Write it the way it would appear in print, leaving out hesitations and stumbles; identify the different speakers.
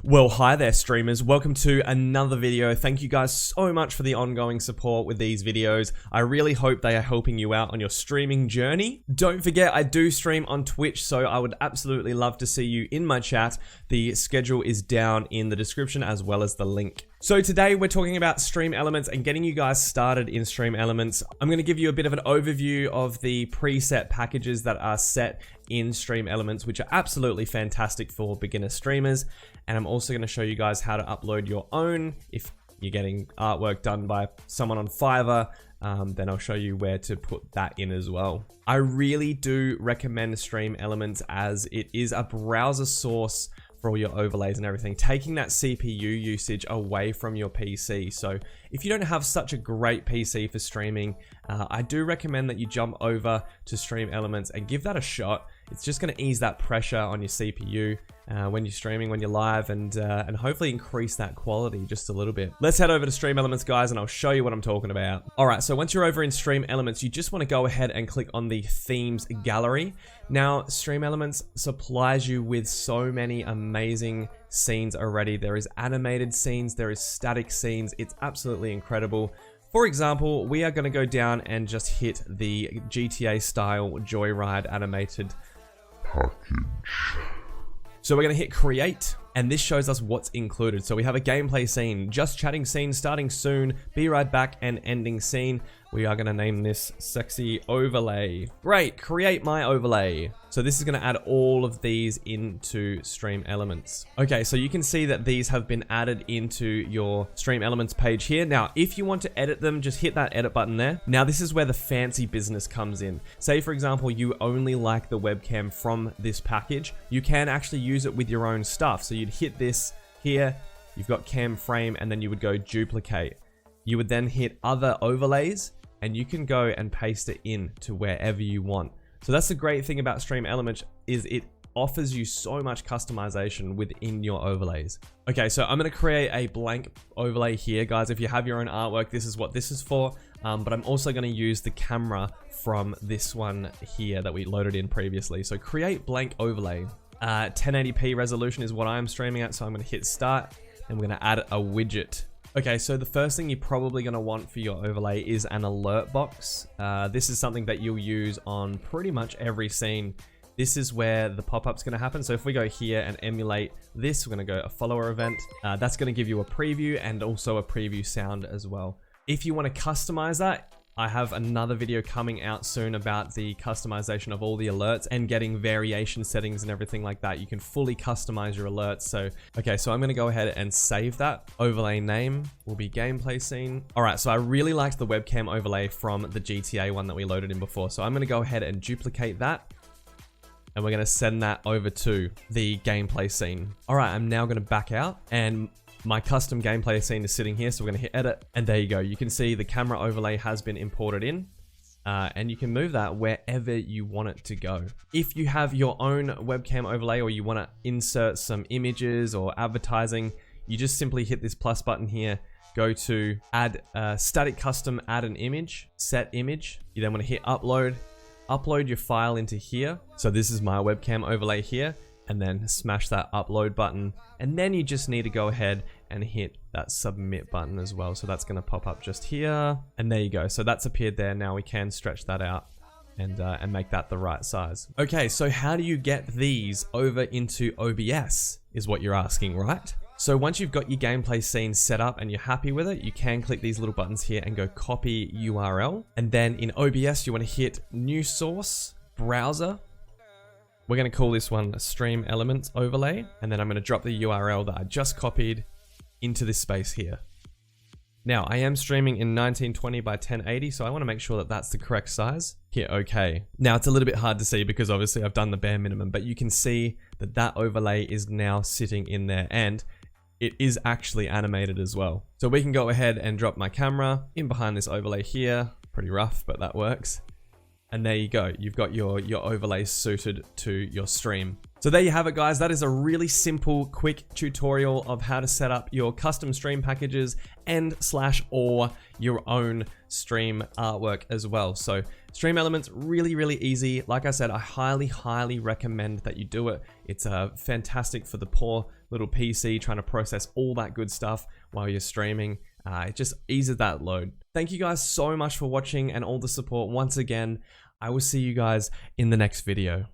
Speaker 1: Well, hi there streamers, welcome to another video. Thank you guys so much for the ongoing support with these videos. I really hope they are helping you out on your streaming journey. Don't forget, I do stream on Twitch, so I would absolutely love to see you in my chat. The schedule is down in the description as well as the link. So today we're talking about StreamElements and getting you guys started in StreamElements. I'm going to give you a bit of an overview of the preset packages that are set in StreamElements, which are absolutely fantastic for beginner streamers. And I'm also going to show you guys how to upload your own. If you're getting artwork done by someone on Fiverr, then I'll show you where to put that in as well. I really do recommend StreamElements as it is a browser source for all your overlays and everything, taking that CPU usage away from your PC. So if you don't have such a great PC for streaming, I do recommend that you jump over to StreamElements and give that a shot. It's just going to ease that pressure on your CPU when you're streaming, when you're live, and hopefully increase that quality just a little bit. Let's head over to StreamElements, guys, and I'll show you what I'm talking about. All right, so once you're over in StreamElements, you just want to go ahead and click on the themes gallery. Now, StreamElements supplies you with so many amazing scenes already. There is animated scenes, there is static scenes. It's absolutely incredible. For example, we are going to go down and just hit the GTA style Joyride animated package. So we're going to hit create, and this shows us what's included. So we have a gameplay scene, just chatting scene, starting soon, be right back, and ending scene. We are going to name this sexy overlay. Great, create my overlay. So this is going to add all of these into StreamElements. Okay, so you can see that these have been added into your StreamElements page here. Now, if you want to edit them, just hit that edit button there. Now, this is where the fancy business comes in. Say, for example, you only like the webcam from this package. You can actually use it with your own stuff. So you'd hit this here, you've got cam frame, and then you would go duplicate. You would then hit other overlays, and you can go and paste it in to wherever you want. So that's the great thing about StreamElements, is it offers you so much customization within your overlays. Okay, so I'm gonna create a blank overlay here, guys. If you have your own artwork, this is what this is for. But I'm also gonna use the camera from this one here that we loaded in previously. So create blank overlay. 1080p resolution is what I'm streaming at, so I'm gonna hit start, and we're gonna add a widget. Okay, so the first thing you're probably going to want for your overlay is an alert box. This is something that you'll use on pretty much every scene. This is where the pop-up's going to happen. So if we go here and emulate this, we're going to go a follower event. That's going to give you a preview and also a preview sound as well. If you want to customize that, I have another video coming out soon about the customization of all the alerts and getting variation settings and everything like that. You can fully customize your alerts. So, okay, so I'm going to go ahead and save that. Overlay name will be gameplay scene. All right, so I really liked the webcam overlay from the GTA one that we loaded in before. So I'm going to go ahead and duplicate that, and we're going to send that over to the gameplay scene. All right, I'm now going to back out, and my custom gameplay scene is sitting here, so we're going to hit edit, and there you go. You can see the camera overlay has been imported in, and you can move that wherever you want it to go. If you have your own webcam overlay, or you want to insert some images or advertising, you just simply hit this plus button here, go to add static custom, add an image, set image. You then want to hit upload your file into here. So this is my webcam overlay here, and then smash that upload button, and then you just need to go ahead and hit that submit button as well. So that's going to pop up just here, and there you go. So that's appeared there. Now we can stretch that out and make that the right size. Okay, so how do you get these over into OBS is what you're asking, right? So once you've got your gameplay scene set up and you're happy with it, you can click these little buttons here and go copy URL, and then in OBS you want to hit new source browser. We're going to call this one StreamElements overlay, and then I'm going to drop the URL that I just copied into this space here. Now, I am streaming in 1920 by 1080, so I want to make sure that that's the correct size. Hit OK. Now, it's a little bit hard to see because obviously I've done the bare minimum, but you can see that that overlay is now sitting in there, and it is actually animated as well. So we can go ahead and drop my camera in behind this overlay here. Pretty rough, but that works. And there you go. You've got your overlay suited to your stream. So there you have it, guys. That is a really simple, quick tutorial of how to set up your custom stream packages and/or your own stream artwork as well. So StreamElements, really, really easy. Like I said, I highly, highly recommend that you do it. It's fantastic for the poor little PC trying to process all that good stuff while you're streaming. It just eases that load. Thank you guys so much for watching and all the support once again. I will see you guys in the next video.